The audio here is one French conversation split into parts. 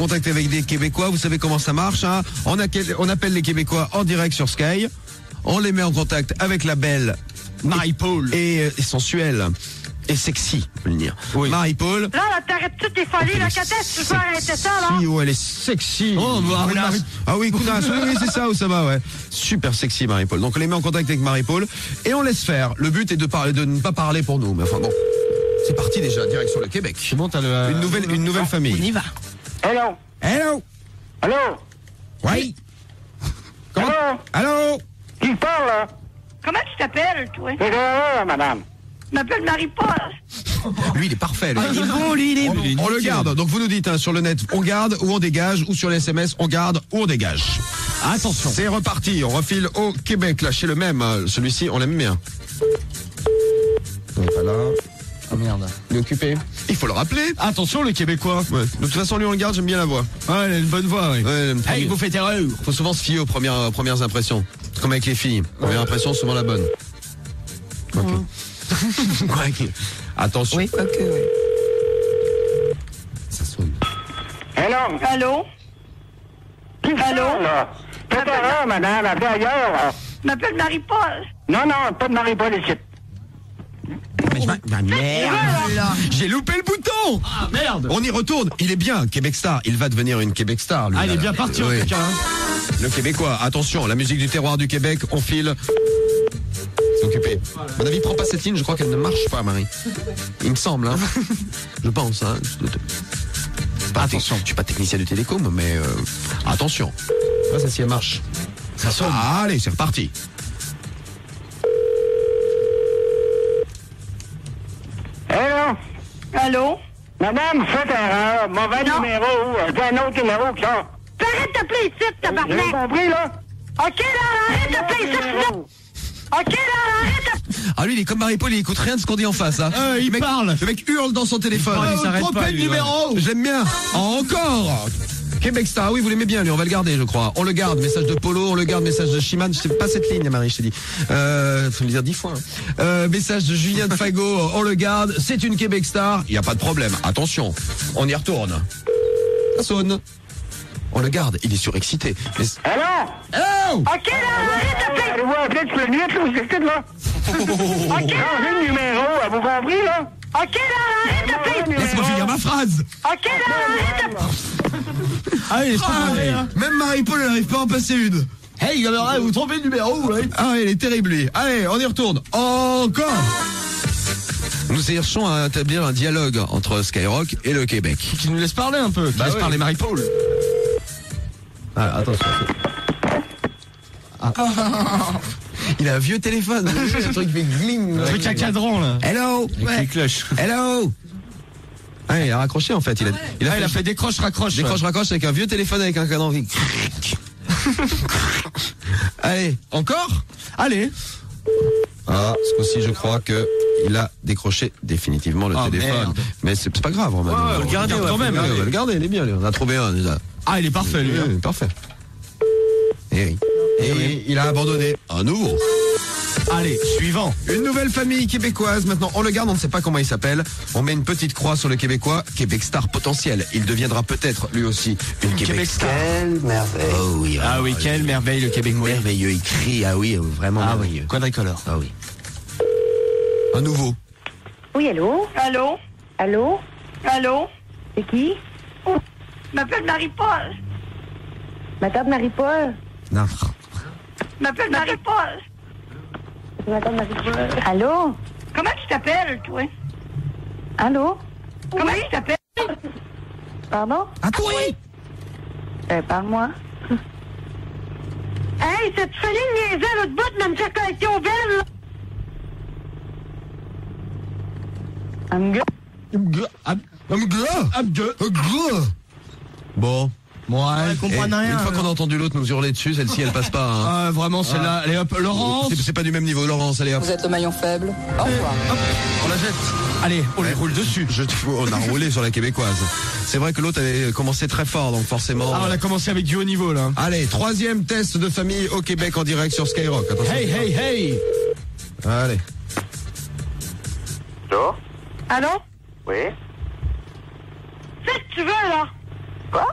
contact avec des Québécois. Vous savez comment ça marche, hein. On appelle les Québécois en direct sur Sky. On les met en contact avec la belle Marie-Paul. Et sensuelle. Et sexy, on peut le dire. Oui. Marie-Paul. Là, t'arrêtes toutes tes folies, là, quand est-ce que tu peux arrêter ça, là? Si, ouais, elle est sexy. Oh, ah oui, Kounas, oui, c'est ça, Oussama, ouais. Super sexy, Marie-Paul. Donc, on les met en contact avec Marie-Paul et on laisse faire. Le but est de ne pas parler pour nous. Mais enfin, bon. C'est parti déjà, direct sur le Québec. C'est bon, t'as le... Une nouvelle famille. On y va. Hello. Hello. Allô? Oui. Allô? Allô? Qui parle, là? Comment tu t'appelles, toi? C'est là, madame. Je m'appelle Marie-Paul. Lui, il est parfait. Il est bon, lui, il est bon. On le garde. Donc, vous nous dites, hein, sur le net, on garde ou on dégage, ou sur les SMS, on garde ou on dégage. Attention. C'est reparti. On refile au Québec, là, chez le même. Celui-ci, on l'aime bien. Il n'est pas là. Oh merde. Il est occupé. Il faut le rappeler. Attention, le Québécois. Ouais. De toute façon, lui, on le garde, j'aime bien la voix. Ouais, il a une bonne voix, oui. Ouais, Hey, vous faites erreur. faut souvent se fier aux premières impressions. Comme avec les filles. Première impression, souvent la bonne. Ok. Attention. Oui, ok, oui. Ça sonne. Hello. Allô? Qui parle, là? Faites erreur, madame. Appelez ailleurs, là. Je m'appelle Marie-Paul. Non, pas de Marie-Paul ici. Merde. J'ai loupé le bouton. Ah, merde. On y retourne. Il est bien, Québec Star. Il va devenir une Québec Star, lui. Ah, il là. est bien parti, en Oui. tout cas. Hein. Le Québécois. Attention, la musique du terroir du Québec. On file. C'est occupé. À mon avis, prends pas cette ligne. Je crois qu'elle ne marche pas, Marie. Il me semble, hein. Je pense, hein. Attention. Je suis pas technicien du télécom, mais attention. Ça, si elle marche. Ça sonne. Ah, allez, c'est reparti. Hello. Allô? Madame, faites erreur. Mauvais Non. numéro. C'est un autre numéro que ça. T'arrêtes d'appeler ici, Vous avez tabarnak. compris, là? OK, là, arrête d'appeler ici, sinon. OK, là, arrête de... Ah, lui, il est comme Marie-Paul, il écoute rien de ce qu'on dit en face, hein. Il Le mec- parle. Le mec hurle dans son téléphone. Il s'arrête pas, Trompez de lui, numéro. J'aime bien. Encore. Québec Star, oui, vous l'aimez bien, lui, on va le garder, je crois. On le garde, message de Polo, on le garde, message de Chiman. Je sais pas cette ligne, Marie, je t'ai dit. Faut le dire 10 fois. Hein. Message de Julien de Fago, on le garde. C'est une Québec Star. Il n'y a pas de problème. Attention, on y retourne. Ça sonne. On le garde, il est surexcité. Mais... Hello. Hello. OK, là, arrête d'appeler. Allez-vous appeler de plus vite, là, vous écoutez, là? OK, Changez de numéro, avez-vous compris, là? OK, là, arrête d'appeler. Laisse-moi finir ma phrase. OK, là, arrête d'appeler. Ah, il est pas mauvais, hein. Même Marie-Paul, elle n'arrive pas à en passer une. Hey, alors, vous trompez le numéro, oui. Ah, il est terrible, lui. Allez, on y retourne. Encore. Nous cherchons à établir un dialogue entre Skyrock et le Québec. Qui nous laisse parler un peu. Qui laisse parler Marie-Paul. Ah, attention. Ah. Il a un vieux téléphone. Un truc qui fait gling. Un truc à cadran, là. Hello. Avec les cloches. Hello. Ah, il a raccroché en fait. Il a fait décroche-raccroche. Décroche-raccroche avec un vieux téléphone avec un cadran. Allez, encore. Allez. Ah, ce coup-ci, je crois que il a décroché définitivement le téléphone. Merde. Mais c'est pas grave, Romain. On va le garder quand même. On va le garder, il est bien. Lui. On a trouvé un déjà. Ah, il est parfait, lui. Oui, parfait. Et oui. Et oui, il a abandonné un nouveau. Allez, suivant. Une nouvelle famille québécoise. Maintenant, on le garde, on ne sait pas comment il s'appelle. On met une petite croix sur le Québécois. Québec Star potentiel. Il deviendra peut-être, lui aussi, une Québec Star. Quelle merveille. Oh oui. Ah oui, quelle merveille, le Québécois. Merveilleux. Il crie. Ah oui, vraiment merveilleux. Quadricolore. Ah oui. Un nouveau. Oui, allô? Allô? Allô? Allô? C'est qui? Je m'appelle Marie-Paul. Madame Marie-Paul? Non. Je m'appelle Marie-Paul. Madame Marie-Paul? Allô? Comment tu t'appelles, toi? Allô? Comment tu t'appelles? Pardon? À toi. Parle-moi. Hey, cette folie de niaiser à l'autre bout de ma collection belle, là. Bon. Moi, elle comprend rien. Une fois qu'on a entendu l'autre nous hurler dessus, celle-ci elle passe pas. Hein. Ah, vraiment, celle-là. Allez hop, Laurence. C'est pas du même niveau, Laurence. Allez hop. Vous êtes le maillon faible. Au revoir. Hop, on la jette. Allez, on les roule dessus. On a roulé sur la québécoise. C'est vrai que l'autre avait commencé très fort, donc forcément. Ah, on a commencé avec du haut niveau, là. Allez, troisième test de famille au Québec en direct sur Skyrock. Attention. Hey, hey, hey. Allez. Allô? Allô? Oui? Qu'est-ce que tu veux, là? Quoi?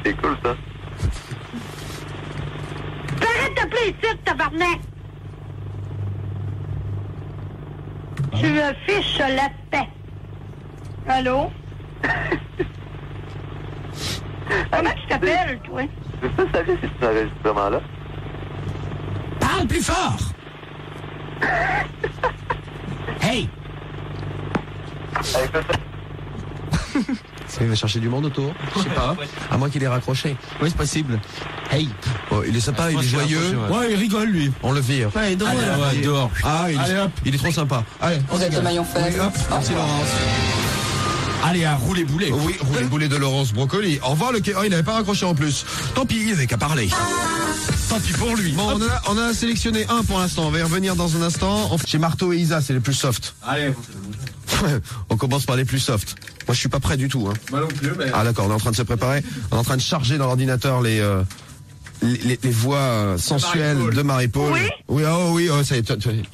C'est cool, ça. T'arrêtes d'appeler ici, tabarnak! Tu me fiches la paix. Allô? Comment tu t'appelles, toi? Je veux pas savoir si c'est un enregistrement-là. Parle plus fort. Hey. Hey, fais ça. Il va chercher du monde autour. Je sais pas. À moins qu'il ait raccroché. Oui, c'est possible. Hey. Oh, il est sympa, il est joyeux. Ouais, il rigole, lui. On le vire. Ouais, il est drôle. Allez, ouais, dehors. Ah, Allez, hop. il est trop sympa. Allez, Vous êtes le maillon faible. hop, merci Laurence. Allez, à rouler boulet. Oui, roulez boulet de Laurence Brocoli. Au revoir le quai. Oh, il n'avait pas raccroché en plus. Tant pis, il avait qu'à parler. Tant pis pour lui. Bon, on a sélectionné un pour l'instant. On va y revenir dans un instant. Chez Marteau et Isa, c'est les plus soft. Allez. On commence par les plus soft. Moi, je suis pas prêt du tout. Hein. Moi non plus, mais... Ah d'accord, on est en train de se préparer. On est en train de charger dans l'ordinateur les voix sensuelles de Marie-Paul. Oui. Oui, oh oui, oh, ça est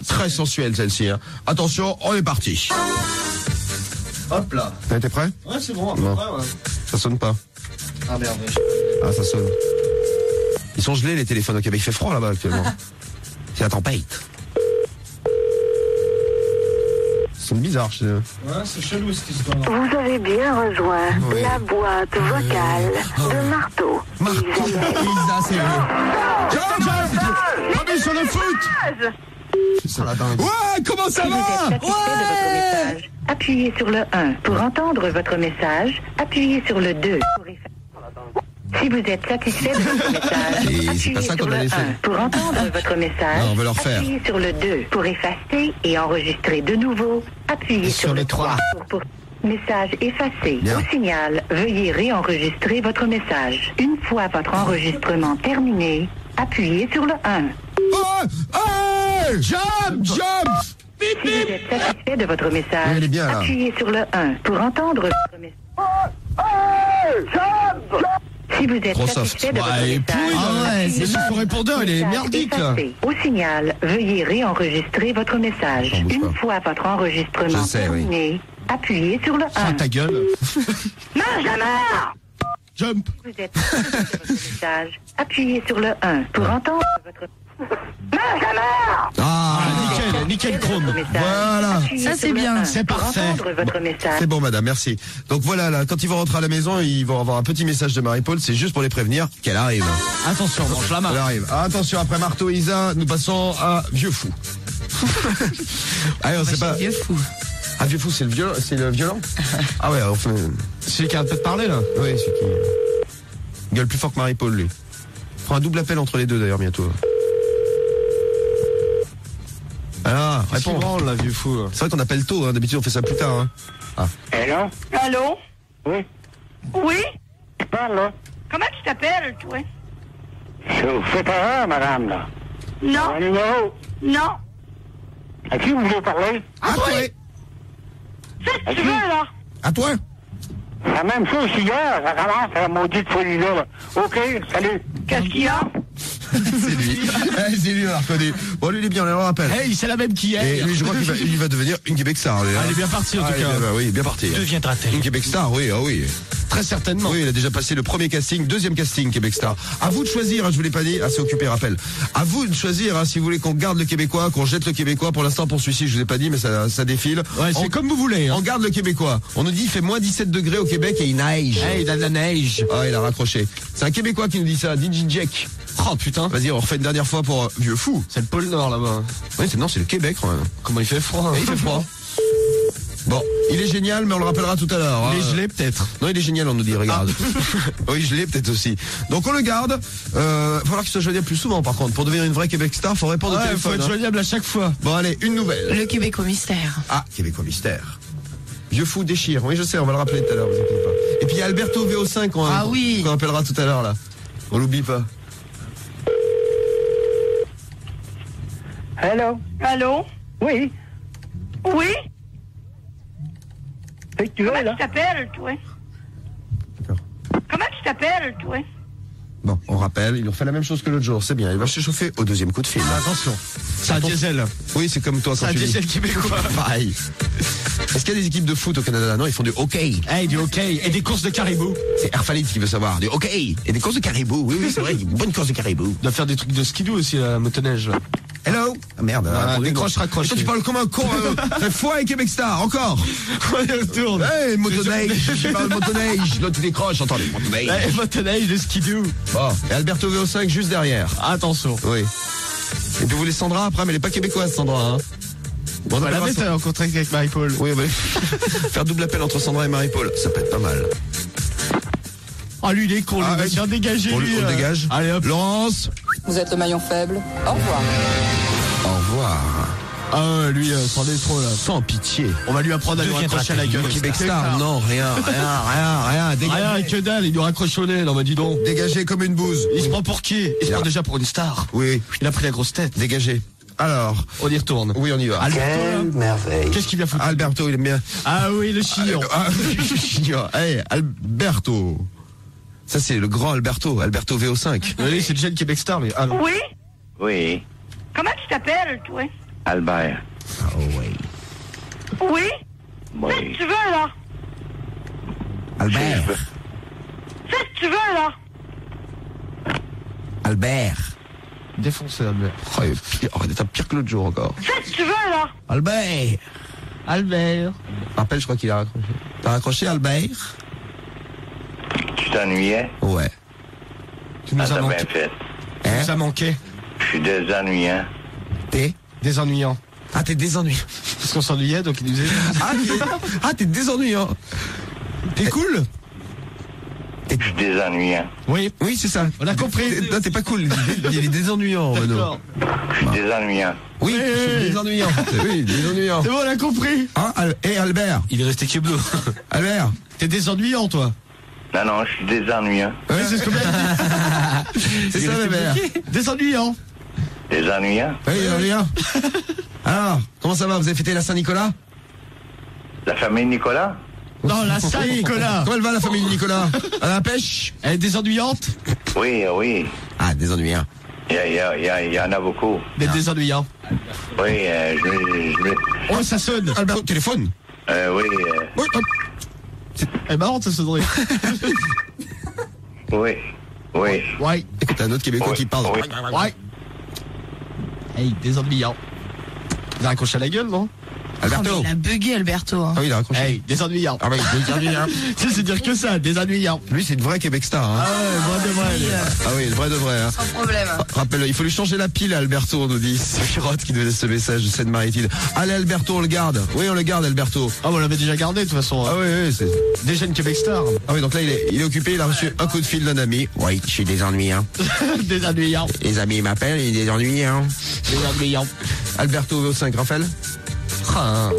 très sensuelle celle-ci. Hein. Attention, on est parti. Hop là. T'as été prêt? Ouais, c'est bon, à peu Non. près, ouais. Ça sonne pas. Ah merde. Ah, ça sonne. Ils sont gelés les téléphones au Québec. Il fait froid là-bas actuellement. C'est la tempête. C'est bizarre. Ouais, c'est chelou cette histoire. Vous avez bien rejoint Oui. la boîte vocale de Marteau. Marteau, Isa, c'est eux. Bienvenue sur le foot. C'est la dingue. Ouais, comment ça Si vous êtes va? satisfait de votre message, appuyez sur le 1. Pour entendre votre message, appuyez sur le 2. Si vous êtes satisfait de votre message, Et c'est appuyez pas ça sur qu'on a le laissé. 1. Pour entendre votre message, Non, on va le refaire. appuyez sur le 2. Pour effacer et enregistrer de nouveau, appuyez sur le 3. Pour message effacé. Bien. Au signal, veuillez réenregistrer votre message. Une fois votre enregistrement terminé, appuyez sur le 1. Oh, hey, jump. Si vous êtes satisfait de votre message, Oui, elle est bien, là. appuyez sur le 1. Pour entendre votre message. Si vous êtes Trop soft. satisfait de Ouais, votre il est message, pourri, là. appuyez Ouais, c'est sur son répondeur, il est message merdique, là. effacé. Au signal, veuillez réenregistrer votre message. J'en bouge Une pas. fois votre enregistrement Je sais, oui. terminé, appuyez sur le 1. Ah, ta gueule. Mange la mort! Jump. Si vous êtes satisfait de votre message, appuyez sur le 1. Pour entendre votre Mange la mort! Ah, Nickel chrome. Voilà. Ça c'est bien. C'est parfait. Entendre votre message. C'est bon, madame, merci. Donc voilà, là, quand ils vont rentrer à la maison, ils vont avoir un petit message de Marie-Paul. C'est juste pour les prévenir qu'elle arrive. Attention, mange la Elle main. arrive. Ah, attention, après Marteau et Isa, nous passons à Vieux Fou. Allez, on sait pas. Vieux fou. Ah, Vieux Fou, c'est le violent Ah ouais, enfin. C'est celui qui arrête pas de parler, là. Oui, c'est qui gueule plus fort que Marie-Paul, lui. Il fera un double appel entre les deux, d'ailleurs, bientôt. Ah, réponds. Branle, là, vieux fou. C'est vrai qu'on appelle tôt, hein. D'habitude on fait ça plus tard. Hein. Hello? Allô? Oui? Oui? Je parle, là. Comment tu t'appelles, toi? C'est pas rare, madame, là. Non, Un numéro. non. À qui vous voulez parler? À toi. Qu'est-ce que tu veux, là? À toi. C'est la même chose qu'hier. Ça commence, la maudite folie-là, là. OK, salut. Qu'est-ce qu'il y a? C'est lui. C'est lui, on l'a reconnu. Bon, lui, il est bien, on le rappelle. Hey, c'est la même qu'hier. Et lui, je crois qu'il va devenir une Québec star. Lui, hein. Ah, il est bien parti, en tout cas. Oui, bien parti. Deviendra-t-elle? Une Québec star, oui, ah oui. Très certainement. Oui, il a déjà passé le premier casting, deuxième casting Québec Star. À vous de choisir, hein, je vous l'ai pas dit, c'est occupé, rappel. À vous de choisir, hein, si vous voulez qu'on garde le Québécois, qu'on jette le Québécois. Pour l'instant, pour celui-ci, je vous ai pas dit, mais ça défile. Ouais, c'est comme vous voulez. Hein. On garde le Québécois. On nous dit il fait moins 17 degrés au Québec et il neige. Hey, il a de la neige. Ah, il a raccroché. C'est un Québécois qui nous dit ça, DJ Jack. Oh putain. Vas-y, on refait une dernière fois pour Vieux Fou. C'est le pôle Nord là-bas. Oui, c'est le Québec, quand même. Comment il fait froid. Et il fait froid. Bon, il est génial, mais on le rappellera tout à l'heure. Il est hein. gelé peut-être. Non, il est génial, on nous dit, regarde. Oui, je l'ai peut-être aussi. Donc on le garde. Il va falloir qu'il soit joignable plus souvent, par contre. Pour devenir une vraie Québec Star, faut répondre au Ouais, téléphone. faut être joignable à chaque fois. Bon, allez, une nouvelle. Le Québec au mystère. Ah, Québécois mystère. Vieux Fou déchire. Oui, je sais, on va le rappeler tout à l'heure, vous inquiétez pas. Et puis il y a Alberto VO5 qu'on appellera tout à l'heure, là. On l'oublie pas. Hello? Allô? Oui? Oui? C'est que tu veux, Comment là? tu t'appelles, toi? D'accord. Comment tu t'appelles, toi? Bon, on rappelle, il nous refait la même chose que l'autre jour, c'est bien. Il va se chauffer au deuxième coup de fil. Attention. C'est un diesel. Oui, c'est comme toi C'est quand un tu dis. diesel québécois. Pareil. Est-ce qu'il y a des équipes de foot au Canada? Non, ils font du hockey. Hey, du hockey et des courses de caribou. C'est Airfalit qui veut savoir. Du hockey et des courses de caribou. Oui, oui, c'est vrai. Une bonne course de caribou. On doit faire des trucs de skidoo aussi, la motoneige. Là. Hello. Ah merde. Décroche, raccroche. Toi, tu parles comme un con. Foi et Québec Star. Encore. On retourne. Hey, motoneige. Je parle motoneige. Là, tu décroches. Entendez, motoneige. Hey, motoneige, le skidoo. Bon. Et Alberto VO5 juste derrière. Attention. Oui. Et puis vous voulez Sandra après, mais elle est pas québécoise, Sandra. Hein. Bon, On va la mettre en contact avec Marie-Paul. Oui, oui. Faire double appel entre Sandra et Marie-Paul, ça peut être pas mal. Ah, lui, il est con, lui. Il va bien dégager, On lui. le dégage. Allez, hop. Laurence. Vous êtes le maillon faible. Au revoir. Au revoir. Ah, lui, c'en est trop, là. Sans pitié. On va lui apprendre à nous raccrocher à la gueule. Québec Star, non, rien. Dégagez. Rien, que dalle, il nous raccroche au nez, non, bah dis donc. Dégagez comme une bouse. Il se prend pour qui? Il se prend déjà pour une star. Oui. Il a pris la grosse tête. Dégagez. Alors. On y retourne. Oui, on y va. Alberto, merveille. qu'est-ce qu'il vient foutre? Alberto, il aime bien. Ah oui, le chignon. Le chignon. Hey, Alberto. Ça, c'est le grand Alberto. Alberto VO5. Oui, c'est le jeune Québec Star, mais alors. Oui? Oui, Comment tu t'appelles, toi? Albert. Oh, oui. Oui? Oui. Fais ce que tu veux, là. Albert. Fais ce que tu veux, là. Albert. Défoncé, Albert. Oh, il est pire que l'autre jour encore. Fais ce que tu veux, là. Albert. Albert. Rappelle, je crois qu'il a raccroché. T'as raccroché, Albert? Tu t'ennuyais? Ouais. Tu nous Ah, as t'as manqué. bien fait. Tu nous as manqué. Je suis désennuyant. T'es? Désennuyant. Ah, t'es désennuyant. Parce qu'on s'ennuyait, donc il nous disait. T'es désennuyant. T'es cool? Je suis désennuyant. Oui. Oui, c'est ça. On a compris. Non, t'es pas cool. Il est désennuyant, Renaud. D'accord. Je suis désennuyant. Oui, Oui. désennuyant. Oui, désennuyant. C'est bon, on a compris. Hein, Albert. Il est resté Keblo. Albert. T'es désennuyant, toi. Non, non, je suis désennuyant. Ouais, C'est ce que c'est ça, Albert. Désennuyant. Désennuyant? Oui, désennuyant. Alors, comment ça va? Vous avez fêté la Saint-Nicolas? La famille Nicolas? Non, la Saint-Nicolas. Comment elle va, la famille de Nicolas? À la pêche? Elle est désennuyante? Oui, oui. Ah, désennuyant. Il y en a beaucoup. Mais désennuyant. Oui, je l'ai. Oh, ça sonne. Albert, au téléphone? Oui, Oui, hop. Elle est marrante, ça sonnerie. oui, oui. Ouais. Écoute, t'as un autre Québécois Oui, qui parle. oui. Ouais. Hey, désennuyant. Il a raccroché à la gueule, non? Alberto. Il a bugué, Alberto. Hein. Ah oui, il a raccroché. Hey, désennuyant. Ah oui, désennuyant. Tu sais, c'est dire que ça, désennuyant. Lui, c'est une vraie Québec Star. Hein. Ah ouais, vrai de vrai. lui. Ah oui, une vraie de vrai. Hein. Sans problème. Rappelle, il faut lui changer la pile à Alberto, on nous dit. C'est Pirotte qui nous laisse ce message de Seine-Maritime. Allez, Alberto, on le garde. Oui, on le garde, Alberto. Ah, on l'avait déjà gardé, de toute façon. Ah oui, oui, c'est... Déjà une Québec Star. Ah oui, donc là, il est occupé, il a reçu un coup de fil d'un ami. Oui, je suis désennuyant. Désennuyant. Les amis m'appellent, il est désennuyant. Désennuyant. Alberto VO5, Raphaël. Ah.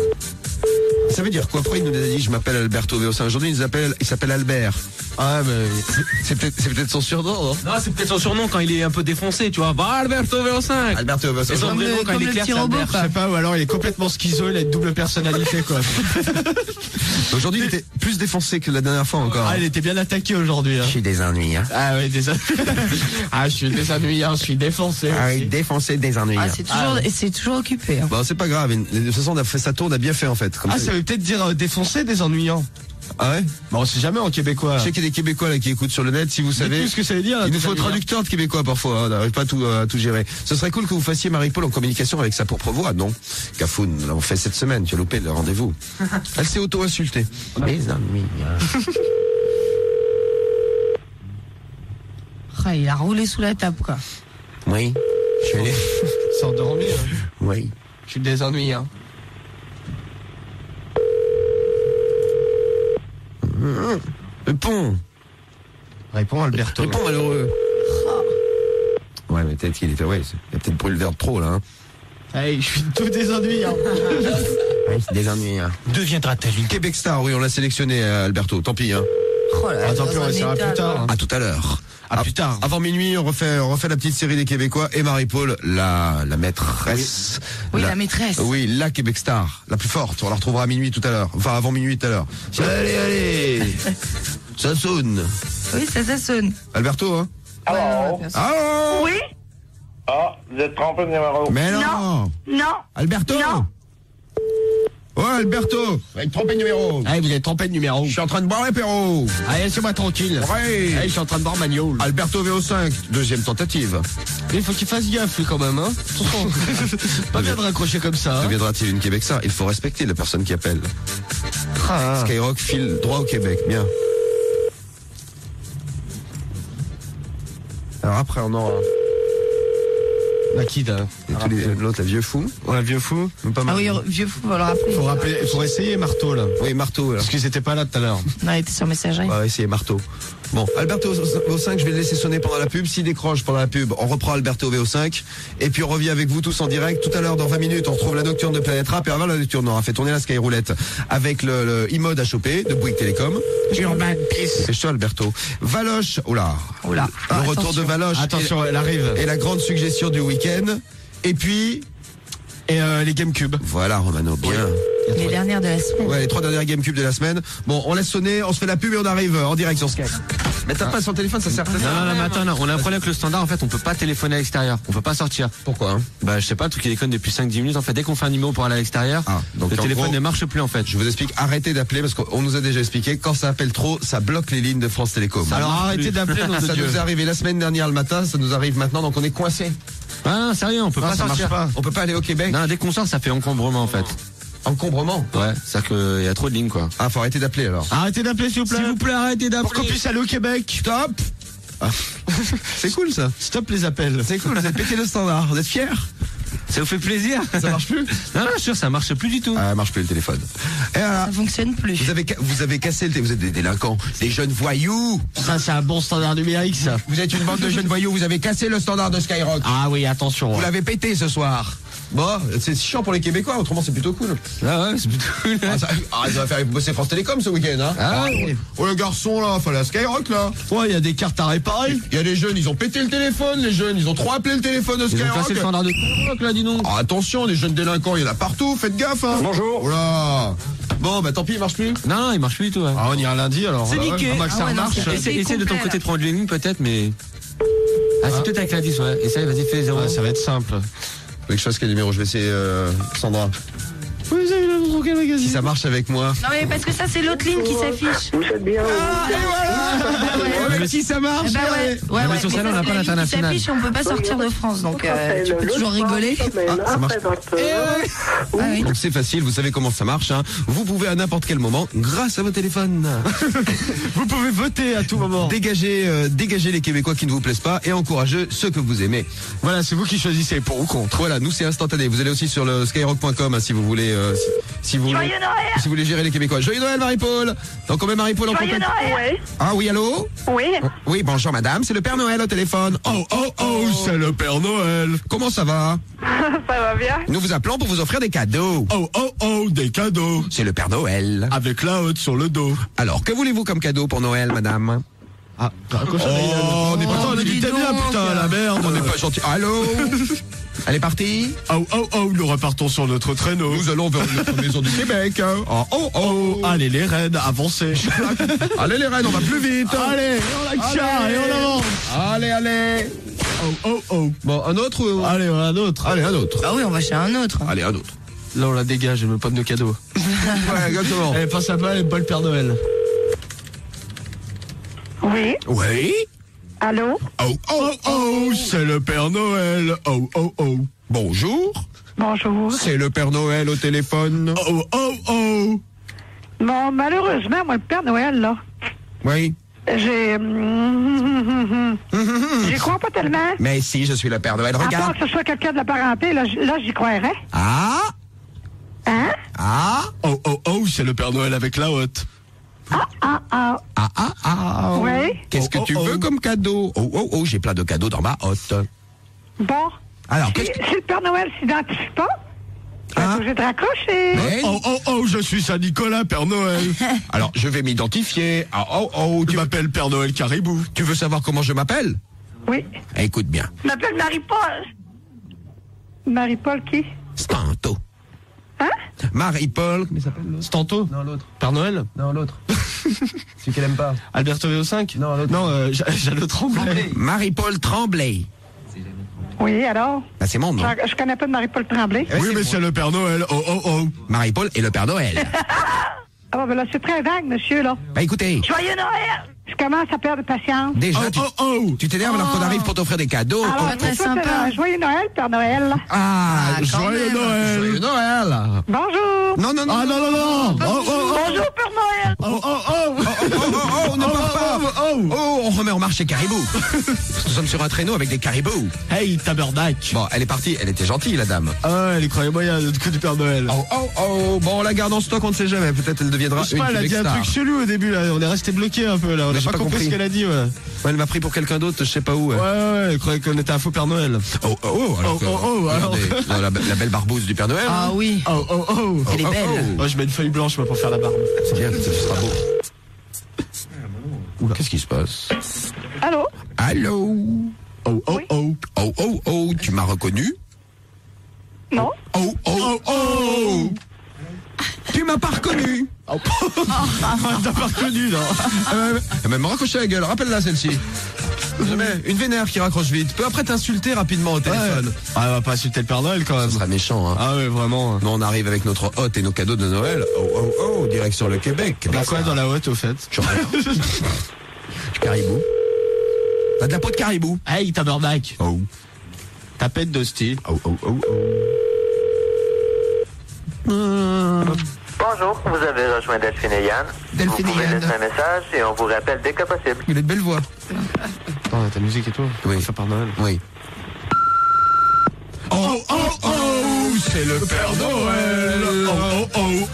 Ça veut dire quoi? Pourquoi il nous a dit je m'appelle Alberto VO5? Aujourd'hui, il s'appelle Albert. Ah, mais. C'est peut-être son surnom, non? Non, c'est peut-être son surnom quand il est un peu défoncé, tu vois. Bah, Alberto VO5. Alberto VO5. Et son vrai nom quand il est clair, c'est Albert. Je sais pas, ou alors il est complètement schizo, il a une double personnalité, quoi. Aujourd'hui, il était plus défoncé que la dernière fois encore. Ah, il était bien attaqué aujourd'hui. Hein. Je suis désennuyant. Ah oui, ah, je suis désennuyant, je suis défoncé. Ah oui, aussi. défoncé, désennuyant. Ah, c'est toujours occupé. Hein. Bon, c'est pas grave. De toute façon, on a fait sa tour, on a bien fait en fait. Comme Ah, ça. ça veut peut-être dire défoncé, désennuyant. Ah ouais? Bon, on sait jamais en québécois. Je sais qu'il y a des Québécois là qui écoutent sur le net, si vous savez. Dites-nous ce que ça veut dire. Il nous faut un désennuyant. traducteur de québécois parfois, hein, on n'arrive pas à tout gérer. Ce serait cool que vous fassiez Marie-Paul en communication avec sa propre voix, non? Cafoun, nous l'avons fait cette semaine, tu as loupé le rendez-vous. Elle s'est auto-insultée. Ah, il a roulé sous la table, quoi. Oui. Je suis allé. Il s'est endormi. Hein. Oui. Je suis désennuyant. Réponds. Réponds, Alberto. Réponds, malheureux. Ouais, mais peut-être qu'il était, ouais, il a peut-être brûlé le verre de trop, là, hein. Hey, je suis tout désennuyant. Oui, c'est désennuyant. Deviendra-t-elle une Québec Star, oui, on l'a sélectionné, Alberto. Tant pis, hein. Oh là, Attends, dans on un essaiera état, plus tard. Hein. À tout à l'heure. À plus tard. Avant minuit, on refait la petite série des Québécois et Marie-Paul, la maîtresse. Oui, la maîtresse. Oui, la Québec Star, la plus forte. On la retrouvera à minuit tout à l'heure. Enfin, avant minuit tout à l'heure. Allez. Ça sonne. Oui, ça sonne. Alberto, hein? Allô? Bien sûr. Allô? Oui? Ah, vous êtes trompé de numéro. Mais non. Non. Non. Alberto? Non. Ouais, Alberto, avec trompé de numéro. Allez, vous avez trompé de numéro. Je suis en train de boire l'apéro. Allez, laissez-moi tranquille. Ouais. Allez, je suis en train de boire Magnol. Alberto VO5, deuxième tentative. Mais il faut qu'il fasse gaffe, lui, quand même, hein. Pas bien de raccrocher comme ça. Hein. Deviendra-t-il une Québécois? Il faut respecter la personne qui appelle. Skyrock file droit au Québec, bien. Alors après, on aura... La qui là? L'autre, la vieux fou. Ouais, vieux fou. Ah oui, vieux fou, on va le rappeler. Faut essayer Marteau, là. Oui, Marteau. Parce qu'ils étaient pas là tout à l'heure. Non, il était sur messagerie. On va essayer Marteau. Bon, Alberto VO5, je vais le laisser sonner pendant la pub. S'il décroche pendant la pub, on reprend Alberto VO5. Et puis on revient avec vous tous en direct. Tout à l'heure, dans 20 minutes, on retrouve la nocturne de Planète Rap. Et avant la nocturne, on aura fait tourner la Skyroulette avec le e-mode à choper de Bouygues Télécom. Urban Peace. C'est chaud, Alberto. Valoche, oula. Oula. Le retour de Valoche. Attention, elle arrive. Et la grande suggestion du week-end. Et puis... Et les GameCube. Voilà, Romano, bien. Les dernières de la semaine. Ouais, les 3 dernières GameCube de la semaine. Bon, on laisse sonner, on se fait la pub et on arrive en direct sur Skype. Mais t'as pas son téléphone, ça sert à rien. Non, mais attends, non, on a un problème avec le standard, en fait, on peut pas téléphoner à l'extérieur. On peut pas sortir. Pourquoi hein? Bah, je sais pas, le truc qui déconne depuis 5-10 minutes, en fait, dès qu'on fait un numéro pour aller à l'extérieur, donc le en téléphone gros, ne marche plus, en fait. Je vous explique, arrêtez d'appeler parce qu'on nous a déjà expliqué, quand ça appelle trop, ça bloque les lignes de France Télécom. Alors arrêtez d'appeler dans Ça nous est arrivé la semaine dernière le matin, ça nous arrive maintenant, donc on est coincé. Ah, sérieux, on peut pas ça sortir. marche pas. On peut pas aller au Québec. Non, dès qu'on sort, ça fait encombrement, en fait. Encombrement? Ouais, c'est-à-dire qu'il y a trop de lignes, quoi. Ah, faut arrêter d'appeler alors. Arrêtez d'appeler, s'il vous plaît. S'il vous plaît, arrêtez d'appeler. Pour qu'on puisse aller au Québec. Stop. C'est cool ça. Stop les appels. C'est cool, vous avez pété le standard. Vous êtes fiers? Ça vous fait plaisir? Ça marche plus? Non, je suis sûr, ça marche plus du tout. Ah, marche plus le téléphone. Et voilà. Ça fonctionne plus. Vous avez cassé le téléphone. Vous êtes des délinquants, des jeunes voyous. Ça, c'est un bon standard numérique, ça. Vous êtes une bande de jeunes voyous. Vous avez cassé le standard de Skyrock. Ah oui, attention. Vous l'avez pété ce soir. Bon, c'est chiant pour les Québécois, autrement c'est plutôt cool. Ah ouais, c'est plutôt cool. Ils vont faire bosser France Télécom ce week-end, hein. Ah ouais. Oh le garçon là, fallait la Skyrock là. Ouais, il y a des cartes à réparer. Il y a des jeunes, ils ont pété le téléphone, les jeunes, ils ont trop appelé le téléphone de Ils ont Skyrock. cassé le standard de Skyrock, là, dis donc. Ah, attention, des jeunes délinquants, il y en a partout, faites gaffe, hein. Bonjour. Oh là. Bon, bah tant pis, il marche plus. Non, il marche plus du tout. Ouais. Ah, on ira lundi alors. C'est niqué. Max, Ah ça ouais, non, marche. c'est- Essaye de ton complet, côté là. de prendre une ligne, peut-être, mais. Ah, c'est peut-être avec la 10, ouais. Essaye, vas-y, fais 0. Ah, ça va être simple. Vous voulez que je fasse quel numéro? Je vais essayer Sandra. Oui, vous avez le dans quel Si magazine? ça marche avec moi. Non mais parce que ça c'est l'autre ligne qui s'affiche. Vous êtes bien. Mais si ça marche. Bah ouais, ouais, mais sur celle-là, on n'a pas l'international. Qui s'affiche, on peut pas sortir de France, donc tu peux toujours rigoler. Ça marche. Ah oui. Donc c'est facile, vous savez comment ça marche, hein. Vous pouvez à n'importe quel moment, grâce à votre téléphone, Vous pouvez voter à tout moment. dégager les Québécois qui ne vous plaisent pas et encourager ceux que vous aimez. Voilà, c'est vous qui choisissez pour ou contre. Voilà, nous c'est instantané. Vous allez aussi sur le skyrock.com hein, si vous voulez, si vous voulez, Joyeux Noël. si vous voulez gérer les Québécois. Joyeux Noël, Marie-Paul. Donc on met Marie-Paul en Joyeux contact. Noël. Ah oui, allô. Oui. Oui, bonjour madame, c'est le Père Noël au téléphone. Oh, oh, oh, c'est le Père Noël. Comment ça va? Ça va bien. Nous vous appelons pour vous offrir des cadeaux. Oh, oh, oh, des cadeaux. C'est le Père Noël. Avec la haute sur le dos. Alors, que voulez-vous comme cadeau pour Noël, madame? Ah, on est pas Oh, on est dis du thème là, donc. putain, la merde. On n'est pas gentil. Allô? Elle est partie? Oh, oh, oh, nous repartons sur notre traîneau. Nous allons vers notre maison du Québec. Oh, oh, Oh, oh. allez les reines, avancez. Allez les reines, on va plus vite. Allez, on la tient et on avance. Allez, allez. Oh, oh, oh. Bon, un autre ou... Allez, on a un autre. Allez, un autre. Ah oui, on va chez un autre. Allez, un autre. Là, on la dégage, elle veut pas de nos cadeaux. Ouais, exactement. Elle passe à balle, elle pas le Père Noël. Oui. Oui. Allô. Oh, Oh, oh, c'est le Père Noël. Oh, oh, oh. Bonjour. Bonjour. C'est le Père Noël au téléphone. Oh, oh, oh. Bon, malheureusement, moi, le Père Noël, là, Oui. j'ai... J'y crois pas tellement. Mais si, je suis le Père Noël. À part Regarde. que ce soit quelqu'un de la parenté, là, j'y croirais. Ah. Hein? Ah. Oh, oh, oh, c'est le Père Noël avec la haute. Ah. Ah, ah, ah. Oui. Qu'est-ce que Oh, tu oh, veux oh. comme cadeau? Oh, oh, oh, j'ai plein de cadeaux dans ma hotte. Bon. Alors, Si, qu'est-ce que... si le Père Noël s'identifie pas, Ah. j'ai de raccrocher. Mais- Oh, oh, oh, je suis Saint-Nicolas, Père Noël. Alors, je vais m'identifier. Ah, oh, oh, Tu m'appelles Père Noël Caribou. tu veux savoir comment je m'appelle? Oui. Écoute bien. Je m'appelle Marie-Paul. Marie-Paul qui? Stanto. Hein? Marie-Paul. Comment il s'appelle l'autre? Stanto. Non, l'autre. Père Noël. Non, l'autre. Celui qu'elle aime pas. Alberto VO5. Non, l'autre. Non, Jeannot Tremblay. Marie-Paul Tremblay. Oui, alors? Bah, c'est mon nom. Je connais pas de Marie-Paul Tremblay. Oui, mais c'est le Père Noël. Oh, oh, oh. Marie-Paul et le Père Noël. Ah, ben là, c'est très vague, monsieur, là. Bah, écoutez. Joyeux Noël! Je commence à perdre patience. Déjà, tu t'énerves alors qu'on arrive pour t'offrir des cadeaux. Alors, très sympa. Joyeux Noël, Père Noël. Joyeux Noël. Joyeux Noël. Bonjour. Non. Ah, non. Bonjour, Père Noël. On ne part pas. On remet en marche les caribous. Nous sommes sur un traîneau avec des caribous. Hey, tabernacle. Bon, elle est partie. Elle était gentille, la dame. Ah, elle est croyable moyen que du Père Noël. Bon, on la garde en stock, on ne sait jamais. Peut-être elle deviendra Je sais pas, elle a dit un truc chelou au début, là. On est resté bloqué un peu, là. On n'a pas compris ce qu'elle a dit, ouais. Elle m'a pris pour quelqu'un d'autre, je sais pas où. Ouais, elle croyait qu'on était un faux Père Noël. Alors. La belle barbouze du Père Noël. Ah oui. Elle est belle. Moi, je mets une feuille blanche, moi, pour faire la barbe. C'est bien, ça sera beau. Oula, qu'est-ce qui se passe? Allô? Tu m'as reconnu? Non. Tu m'as pas reconnu. T'as pas reconnu, non? Elle m'a même raccroché la gueule, rappelle-la celle-ci. Une vénère qui raccroche vite. Peut après t'insulter rapidement au téléphone. Ah, elle va pas insulter le Père Noël quand même. Ce serait méchant, hein. Ah ouais, vraiment. Nous on arrive avec notre hôte et nos cadeaux de Noël. Direction le Québec. T'as quoi dans la hotte au fait? Du caribou. T'as de la peau de caribou. Hey, tabernacle. Ta pète de style. Bonjour, vous avez rejoint Delphine et Yann. Vous pouvez laisser un message et on vous rappelle dès que possible. Il a de belle voix. Attends, ta musique et tout? Oui. Ça Père Noël. Oui. C'est le Père Noël.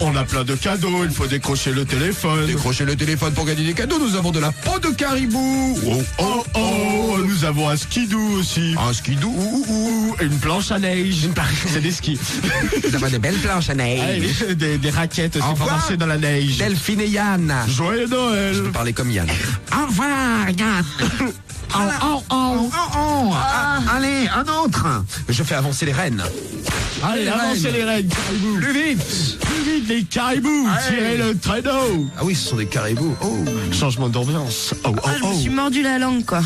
On a plein de cadeaux, il faut décrocher le téléphone. Décrocher le téléphone pour gagner des cadeaux, nous avons de la peau de caribou. Nous avon un skidoo aussi. Un skidoo. Et une planche à neige. C'est des skis. Nous avons des belles planches à neige. Des raquettes aussi pour marcher dans la neige. Delphine et Yann. Joyeux Noël. Je peux parler comme Yann. Au revoir, Yann. Allez, un autre. Je fais avancer les rennes. Allez, avancez les rennes, caribous. Plus vite, les caribous. Tirez le traîneau. Ah oui, ce sont des caribous. Changement d'ambiance. Je me suis mordu la langue, quoi.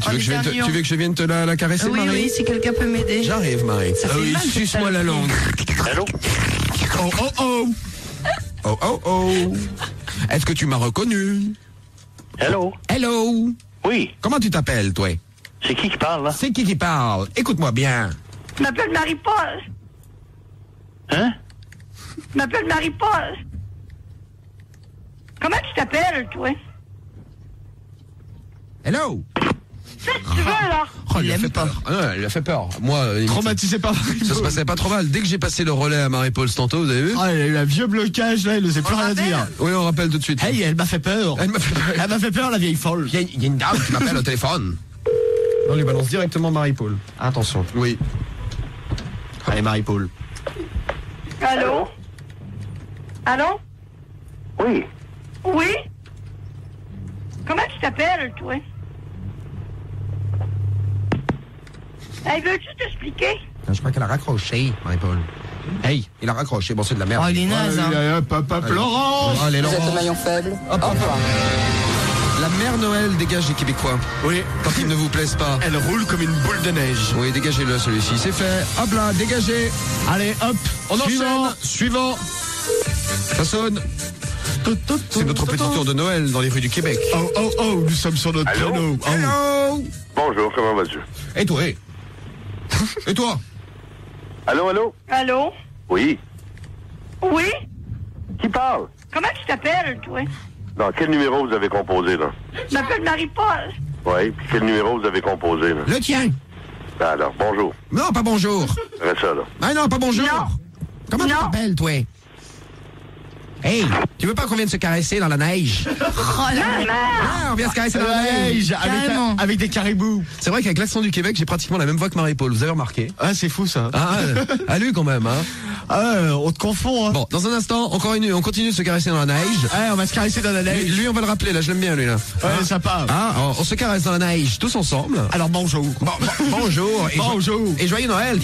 Tu veux que je vienne te la caresser, Oui, Marie? oui, si quelqu'un peut m'aider. J'arrive, Marie. Ça fait mal, suce-moi la langue. Allô? Est-ce que tu m'as reconnu? Hello? Hello. Oui. Comment tu t'appelles, toi? C'est qui parle, là? C'est qui parle? Écoute-moi bien. Je m'appelle Marie-Paul. Hein? Je m'appelle Marie-Paul. Comment tu t'appelles, toi? Hello. Qu'est-ce que tu veux, là? Elle lui a fait peur. Elle lui a fait peur. Moi, Traumatisé par ça se passait pas trop mal. Dès que j'ai passé le relais à Marie-Paul Stanto, vous avez vu? Il y a eu un vieux blocage, là, il n'osait plus rien dire. Oui, on rappelle tout de suite. Hey, elle m'a fait peur. Elle m'a fait peur, la vieille folle. Il y a une dame qui m'appelle au téléphone. On lui balance directement Marie-Paul. Attention. Oui. Allez, Marie-Paul. Allô? Allô? Oui. Oui? Comment tu t'appelles, toi? Hey, veux-tu t'expliquer? Je crois qu'elle a raccroché, Marie-Paul. Hey, il a raccroché. Bon, c'est de la merde. Il est naze, hein. Laurent. Allez, Vous êtes Laurent. le maillon faible. Au revoir. La mère Noël dégage les Québécois. Oui. Quand ils ne vous plaisent pas. Elle roule comme une boule de neige. Oui, dégagez-le, celui-ci. C'est fait. Hop là, dégagez. Allez, hop. On enchaîne. Suivant. Ça sonne. C'est notre petit tour de Noël dans les rues du Québec. Nous sommes sur notre Allô? traîneau. Hello. Bonjour, comment vas-tu? Et toi? Et toi? Allô? Allô? Oui. Oui? Qui parle? Comment tu t'appelles, toi? Dans quel numéro vous avez composé, là? Je m'appelle Marie-Paul. Oui, puis quel numéro vous avez composé, là? Le tien. Alors, bonjour. Non, pas bonjour. Reste ça, là. Ah non, pas bonjour. Non. Comment tu Non. t'appelles, toi? Hey, tu veux pas qu'on vienne se caresser dans la neige? Ah, on vient se caresser dans la neige. Avec des caribous. C'est vrai qu'avec l'accent du Québec, j'ai pratiquement la même voix que Marie-Paul. Vous avez remarqué? Ah, c'est fou, ça. À lui quand même, hein. On te confond, hein. Bon, dans un instant, on continue de se caresser dans la neige. On va se caresser dans la neige. Lui, on va le rappeler, là, je l'aime bien, lui, là. Ouais, sympa. On se caresse dans la neige, tous ensemble. Alors, bonjour. Bonjour. Bonjour. Et joyeux Noël.